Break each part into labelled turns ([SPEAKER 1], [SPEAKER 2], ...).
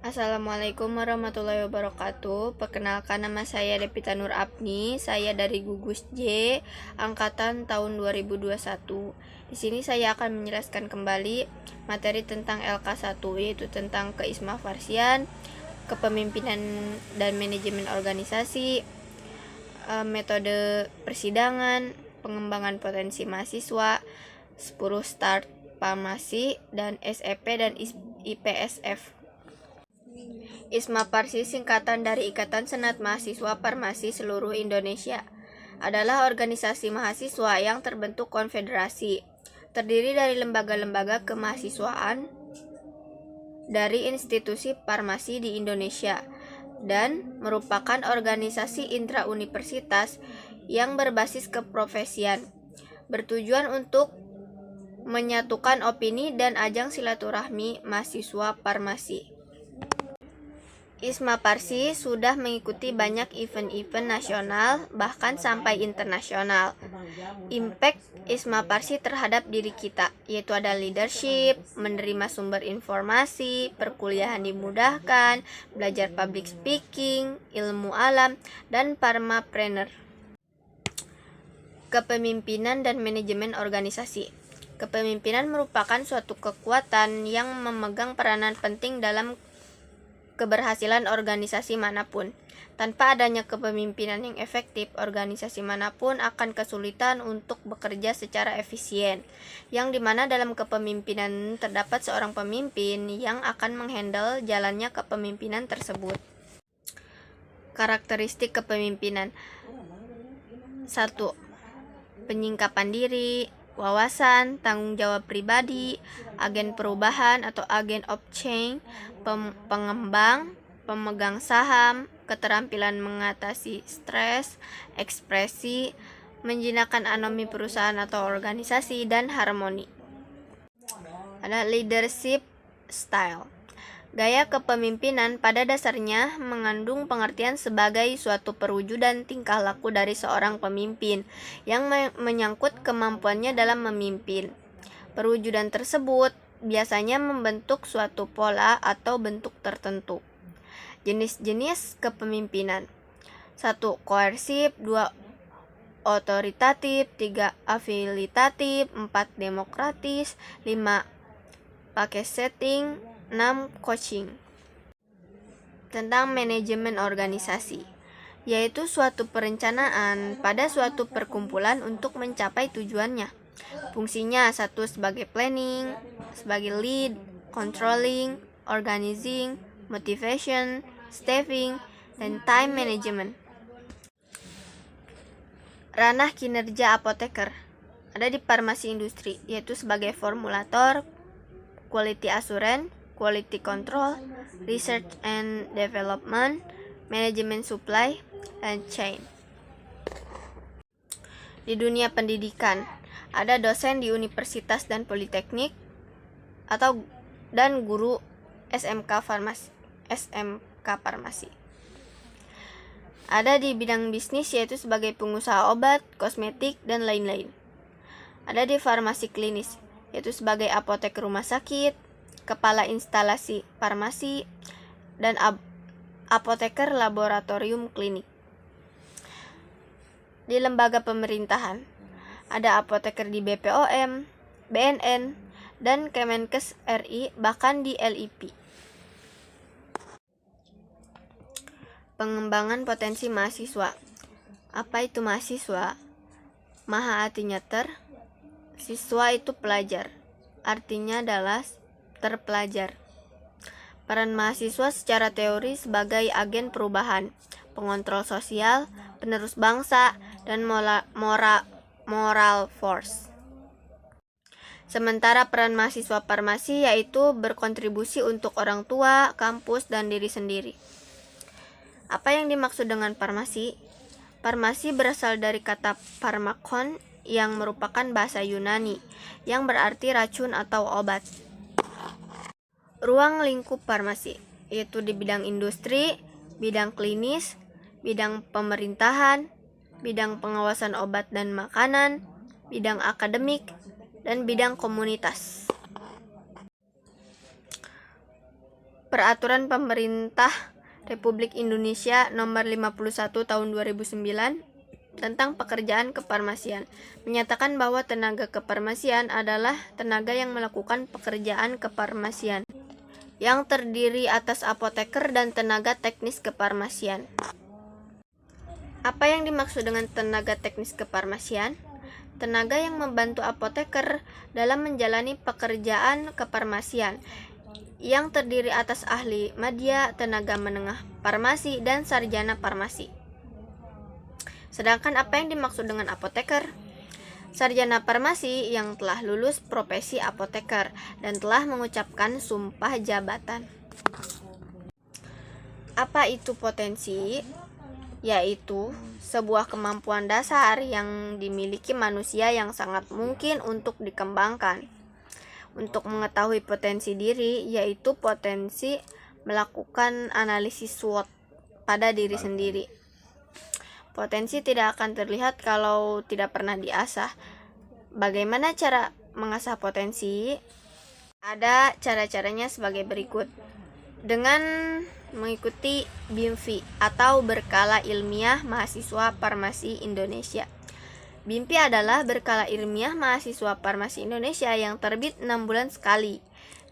[SPEAKER 1] Assalamualaikum warahmatullahi wabarakatuh. Perkenalkan, nama saya Devita Nur Apni. Saya dari Gugus J angkatan tahun 2021. Di sini saya akan menjelaskan kembali materi tentang LK1, yaitu tentang keismafarsian, kepemimpinan dan manajemen organisasi, metode persidangan, pengembangan potensi mahasiswa, 10 start farmasi, dan SEP dan IPSF. ISMA-Farsi, singkatan dari Ikatan Senat Mahasiswa Farmasi Seluruh Indonesia, adalah organisasi mahasiswa yang terbentuk konfederasi, terdiri dari lembaga-lembaga kemahasiswaan dari institusi farmasi di Indonesia, dan merupakan organisasi intra-universitas yang berbasis keprofesian, bertujuan untuk menyatukan opini dan ajang silaturahmi mahasiswa farmasi. ISMA-Farsi sudah mengikuti banyak event-event nasional, bahkan sampai internasional. Impact ISMA-Farsi terhadap diri kita, yaitu ada leadership, menerima sumber informasi, perkuliahan dimudahkan, belajar public speaking, ilmu alam, dan pharmapreneur. Kepemimpinan dan manajemen organisasi. Kepemimpinan merupakan suatu kekuatan yang memegang peranan penting dalam keberhasilan organisasi manapun. Tanpa adanya kepemimpinan yang efektif, organisasi manapun akan kesulitan untuk bekerja secara efisien, yang dimana dalam kepemimpinan terdapat seorang pemimpin yang akan menghandle jalannya kepemimpinan tersebut. Karakteristik kepemimpinan. 1. Penyingkapan diri, wawasan, tanggung jawab pribadi, agen perubahan atau agen of change, pengembang, pemegang saham, keterampilan mengatasi stres, ekspresi, menjinakkan anomi perusahaan atau organisasi, dan harmoni. Ada leadership style. Gaya kepemimpinan pada dasarnya mengandung pengertian sebagai suatu perwujudan tingkah laku dari seorang pemimpin yang menyangkut kemampuannya dalam memimpin. Perwujudan tersebut biasanya membentuk suatu pola atau bentuk tertentu. Jenis-jenis kepemimpinan. 1. Koersif, 2. Otoritatif, 3. Afilitatif, 4. Demokratis, 5. Pakai setting, 6. Coaching. Tentang manajemen organisasi, yaitu suatu perencanaan pada suatu perkumpulan untuk mencapai tujuannya. Fungsinya 1. Sebagai planning, sebagai lead, controlling, organizing, motivation, staffing, dan time management. Ranah kinerja apoteker ada di farmasi industri, yaitu sebagai formulator, quality assurance, quality control, research and development, manajemen supply, and chain. Di dunia pendidikan, ada dosen di universitas dan politeknik dan guru SMK farmasi. Ada di bidang bisnis, yaitu sebagai pengusaha obat, kosmetik, dan lain-lain. Ada di farmasi klinis, yaitu sebagai apotek rumah sakit, kepala instalasi farmasi, dan apoteker laboratorium klinik. Di lembaga pemerintahan, ada apoteker di BPOM, BNN, dan Kemenkes RI, bahkan di LIP. Pengembangan potensi mahasiswa. Apa itu mahasiswa? Maha artinya siswa itu pelajar, artinya adalah terpelajar. Peran mahasiswa secara teori sebagai agen perubahan, pengontrol sosial, penerus bangsa, dan moral force. Sementara peran mahasiswa farmasi yaitu berkontribusi untuk orang tua, kampus, dan diri sendiri. Apa yang dimaksud dengan farmasi? Farmasi berasal dari kata pharmakon yang merupakan bahasa Yunani yang berarti racun atau obat. Ruang lingkup farmasi yaitu di bidang industri, bidang klinis, bidang pemerintahan, bidang pengawasan obat dan makanan, bidang akademik, dan bidang komunitas. Peraturan Pemerintah Republik Indonesia Nomor 51 Tahun 2009 tentang pekerjaan kefarmasian menyatakan bahwa tenaga kefarmasian adalah tenaga yang melakukan pekerjaan kefarmasian yang terdiri atas apoteker dan tenaga teknis kefarmasian. Apa yang dimaksud dengan tenaga teknis kefarmasian? Tenaga yang membantu apoteker dalam menjalani pekerjaan kefarmasian yang terdiri atas ahli media, tenaga menengah farmasi, dan sarjana farmasi. Sedangkan apa yang dimaksud dengan apoteker? Sarjana farmasi yang telah lulus profesi apoteker dan telah mengucapkan sumpah jabatan. Apa itu potensi? Yaitu sebuah kemampuan dasar yang dimiliki manusia yang sangat mungkin untuk dikembangkan. Untuk mengetahui potensi diri, yaitu potensi melakukan analisis SWOT pada diri sendiri. Potensi tidak akan terlihat kalau tidak pernah diasah. Bagaimana cara mengasah potensi? Ada cara-caranya sebagai berikut. Dengan mengikuti BIMFI atau Berkala Ilmiah Mahasiswa Farmasi Indonesia. BIMFI adalah Berkala Ilmiah Mahasiswa Farmasi Indonesia yang terbit 6 bulan sekali.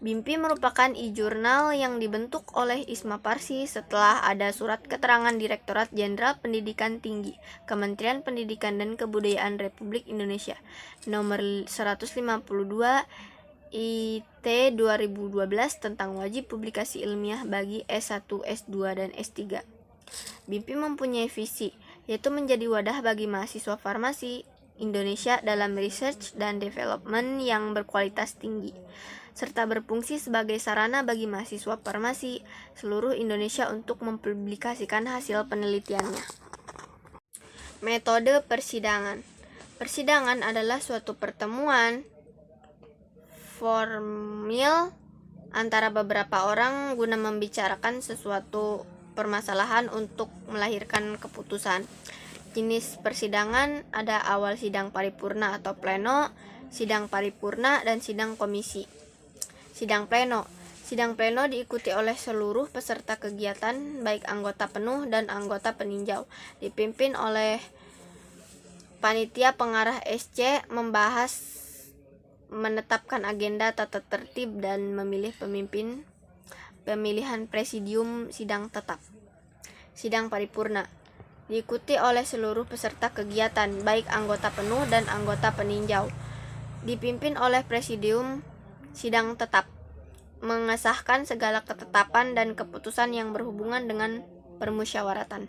[SPEAKER 1] BIMFI merupakan e-jurnal yang dibentuk oleh ISMA Farsi setelah ada surat keterangan Direktorat Jenderal Pendidikan Tinggi, Kementerian Pendidikan dan Kebudayaan Republik Indonesia, nomor 152 IT 2012 tentang wajib publikasi ilmiah bagi S1, S2, dan S3. BIMFI mempunyai visi, yaitu menjadi wadah bagi mahasiswa farmasi Indonesia dalam research dan development yang berkualitas tinggi, serta berfungsi sebagai sarana bagi mahasiswa farmasi seluruh Indonesia untuk mempublikasikan hasil penelitiannya. Metode persidangan. Persidangan adalah suatu pertemuan formil antara beberapa orang guna membicarakan sesuatu permasalahan untuk melahirkan keputusan. Jenis persidangan ada awal sidang paripurna atau pleno, sidang paripurna, dan sidang komisi. Sidang pleno. Sidang pleno diikuti oleh seluruh peserta kegiatan, baik anggota penuh dan anggota peninjau. Dipimpin oleh panitia pengarah SC, membahas, menetapkan agenda, tata tertib, dan memilih pemimpin. Pemilihan presidium sidang tetap. Sidang paripurna diikuti oleh seluruh peserta kegiatan, baik anggota penuh dan anggota peninjau. Dipimpin oleh presidium sidang tetap, mengesahkan segala ketetapan dan keputusan yang berhubungan dengan permusyawaratan.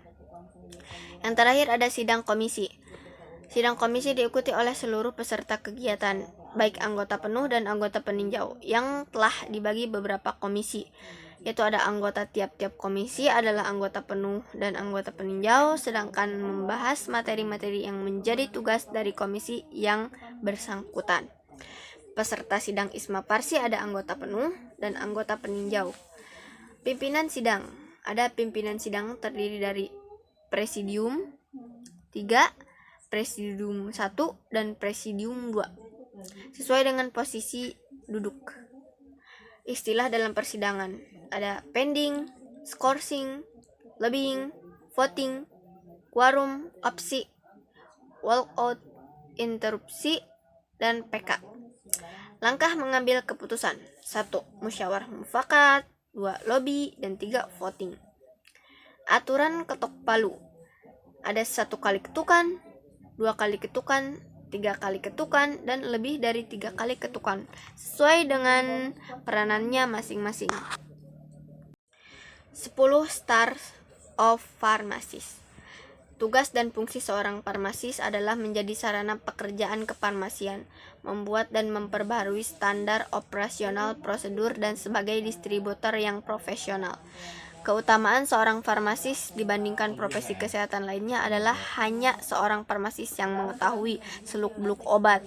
[SPEAKER 1] Yang terakhir ada sidang komisi. Sidang komisi diikuti oleh seluruh peserta kegiatan, baik anggota penuh dan anggota peninjau, yang telah dibagi beberapa komisi, yaitu ada anggota tiap-tiap komisi adalah anggota penuh dan anggota peninjau, sedangkan membahas materi-materi yang menjadi tugas dari komisi yang bersangkutan. Peserta sidang ISMA Farsi ada anggota penuh dan anggota peninjau. Pimpinan sidang. Ada pimpinan sidang terdiri dari presidium 3, presidium 1, dan presidium 2. Sesuai dengan posisi duduk. Istilah dalam persidangan. Ada pending, scoring, lobbying, voting, quorum, opsi, walkout, interupsi, dan PK. Langkah mengambil keputusan. 1. Musyawarah mufakat, 2. Lobby, dan 3. Voting. Aturan ketok palu. Ada 1 kali ketukan, 2 kali ketukan, 3 kali ketukan, dan lebih dari 3 kali ketukan, sesuai dengan peranannya masing-masing. 10 Stars of Pharmacist. Tugas dan fungsi seorang farmasis adalah menjadi sarana pekerjaan kefarmasian, membuat dan memperbarui standar operasional, prosedur, dan sebagai distributor yang profesional. Keutamaan seorang farmasis dibandingkan profesi kesehatan lainnya adalah hanya seorang farmasis yang mengetahui seluk-beluk obat.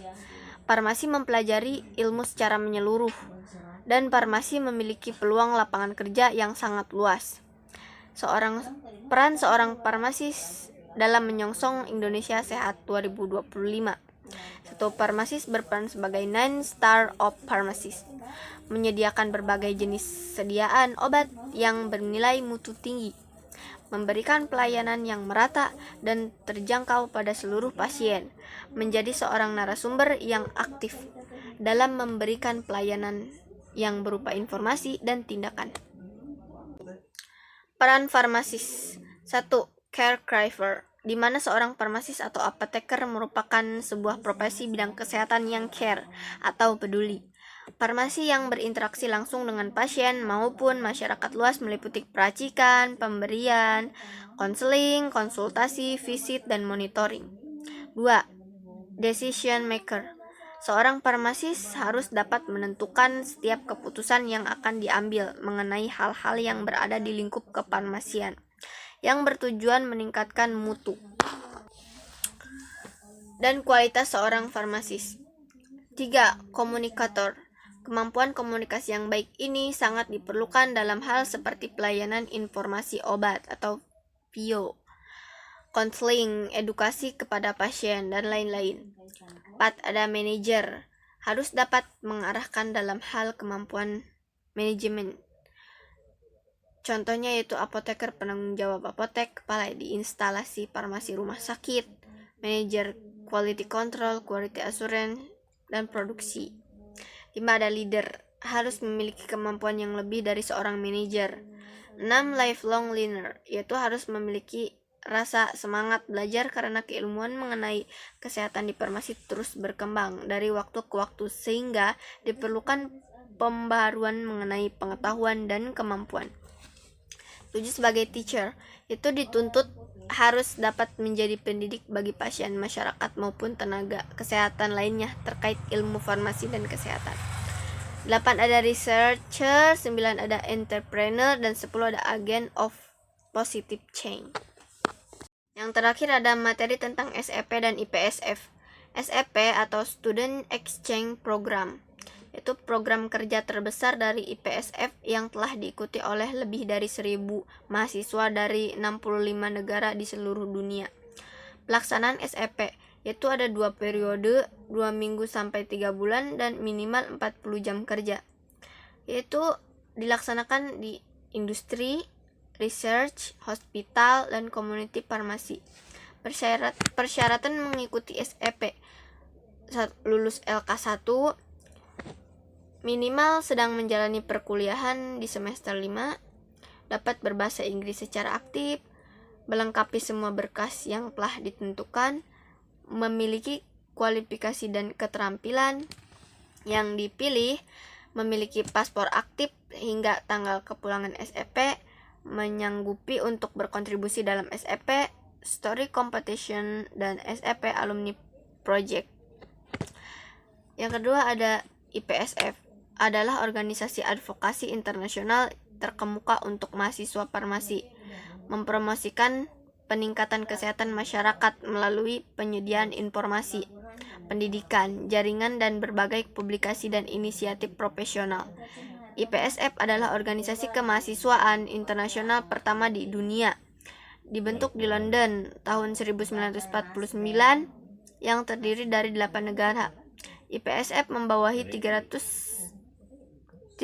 [SPEAKER 1] Farmasi mempelajari ilmu secara menyeluruh, dan farmasi memiliki peluang lapangan kerja yang sangat luas. Peran seorang farmasis dalam menyongsong Indonesia Sehat 2025. Satu farmasis berperan sebagai 9 Star of Pharmacist. menyediakan berbagai jenis sediaan obat yang bernilai mutu tinggi, memberikan pelayanan yang merata dan terjangkau pada seluruh pasien, menjadi seorang narasumber yang aktif dalam memberikan pelayanan yang berupa informasi dan tindakan. Peran farmasis. 1. Caregiver, di mana seorang farmasis atau apoteker merupakan sebuah profesi bidang kesehatan yang care atau peduli. Farmasi yang berinteraksi langsung dengan pasien maupun masyarakat luas meliputi peracikan, pemberian, konseling, konsultasi, visit, dan monitoring. 2. Decision maker. Seorang farmasis harus dapat menentukan setiap keputusan yang akan diambil mengenai hal-hal yang berada di lingkup kefarmasian, yang bertujuan meningkatkan mutu dan kualitas seorang farmasis. 3. Komunikator. Kemampuan komunikasi yang baik ini sangat diperlukan dalam hal seperti pelayanan informasi obat atau PIO, konseling, edukasi kepada pasien, dan lain-lain. 4. Ada manajer, harus dapat mengarahkan dalam hal kemampuan manajemen. Contohnya yaitu apoteker, penanggung jawab apotek, kepala di instalasi farmasi rumah sakit, manajer quality control, quality assurance, dan produksi. 5. Ada leader, harus memiliki kemampuan yang lebih dari seorang manajer. 6. Lifelong learner, yaitu harus memiliki rasa semangat belajar karena keilmuan mengenai kesehatan di farmasi terus berkembang dari waktu ke waktu sehingga diperlukan pembaruan mengenai pengetahuan dan kemampuan. 7. Sebagai teacher, itu dituntut harus dapat menjadi pendidik bagi pasien, masyarakat maupun tenaga kesehatan lainnya terkait ilmu farmasi dan kesehatan. 8. Ada researcher, 9. Ada entrepreneur, dan 10. Ada agent of positive change. Yang terakhir ada materi tentang SEP dan IPSF. SEP atau Student Exchange Program, itu program kerja terbesar dari IPSF yang telah diikuti oleh lebih dari 1.000 mahasiswa dari 65 negara di seluruh dunia. Pelaksanaan SEP yaitu ada 2 periode, 2 minggu sampai 3 bulan, dan minimal 40 jam kerja. Yaitu dilaksanakan di industri, research, hospital, dan community farmasi. Persyaratan mengikuti SEP: lulus LK1, minimal sedang menjalani perkuliahan di semester 5, dapat berbahasa Inggris secara aktif, melengkapi semua berkas yang telah ditentukan, memiliki kualifikasi dan keterampilan yang dipilih, memiliki paspor aktif hingga tanggal kepulangan SEP, menyanggupi untuk berkontribusi dalam SEP, story competition, dan SEP alumni project. Yang kedua ada IPSF, adalah organisasi advokasi internasional terkemuka untuk mahasiswa farmasi, mempromosikan peningkatan kesehatan masyarakat melalui penyediaan informasi, pendidikan, jaringan, dan berbagai publikasi dan inisiatif profesional. IPSF adalah organisasi kemahasiswaan internasional pertama di dunia, dibentuk di London tahun 1949, yang terdiri dari 8 negara. IPSF membawahi 350.000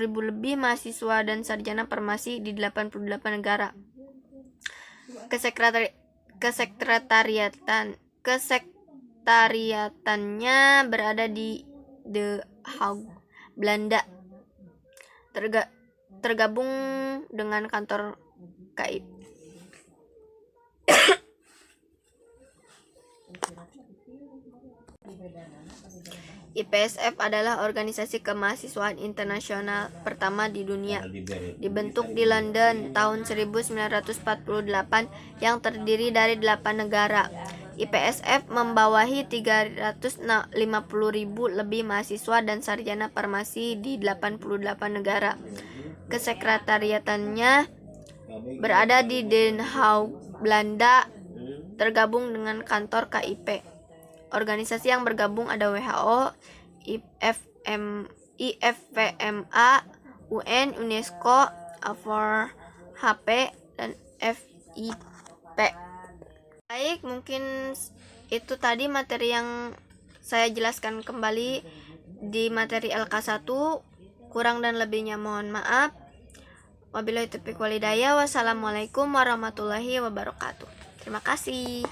[SPEAKER 1] lebih mahasiswa dan sarjana farmasi di 88 negara. Kesekretariatannya berada di The Hague, Belanda. Tergabung dengan kantor KIP. IPSF adalah organisasi kemahasiswaan internasional pertama di dunia, dibentuk di London tahun 1948, yang terdiri dari 8 negara. IPSF membawahi 350.000 lebih mahasiswa dan sarjana farmasi di 88 negara. Kesekretariatannya berada di Den Haag, Belanda, tergabung dengan kantor KIP. Organisasi yang bergabung ada WHO, IFPMA, UN, UNESCO, A4HP, dan FIP. Baik, mungkin itu tadi materi yang saya jelaskan kembali. di materi LK1. Kurang dan lebihnya mohon maaf. Wabillahi taufiq wal hidayah. Wassalamualaikum warahmatullahi wabarakatuh. Terima kasih.